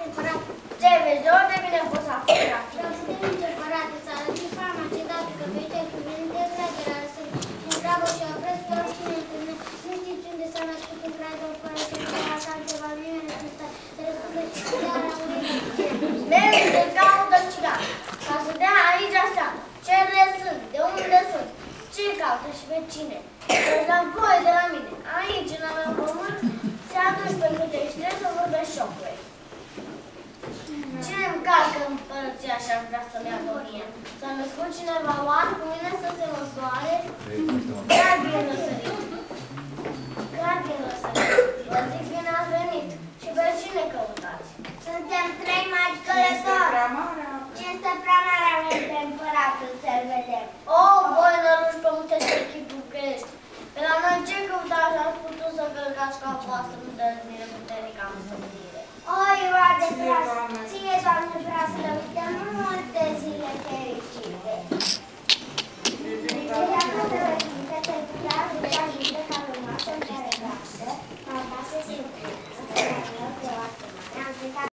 împărat. Ce vezi, de unde vine poza fotografică? Vreau să devin împărat, să arăți fama ce dată că vede cuvinte dragă, să întreabă și opresc pe oricine întâlne. Nu știți unde s-a născut un cradă, fără să nu la altceva, nimeni nu stă, să răspundă țigara unei. Mergi de caută țigan, ca să dea aici seama. Ce sunt, de unde sunt, ce caută și pe cine. Să-ți dăm voie de la mine. Aici, în al meu pământ, se aduci pe câte știi să vorbești șocului. Cine îmi calcă împărăția și ar vrea să-mi ia dorie? S-a născut cineva oare cu mine să se măsoare? Chiar bine răsărit. Chiar bine răsărit. Vă zic bine ați venit. Și pe cine căutați? Suntem trei magi călători. Cinste prea mare avem pe împăratul să-l vedem. O, voi năruși pe multe și chipul că ești. Pe la noi ce căutați ați putut să călcați ca voastră, nu dăți mine puternic am stăpânire. Oi, roade dragă, ție, Doamne, vrea să le uităm,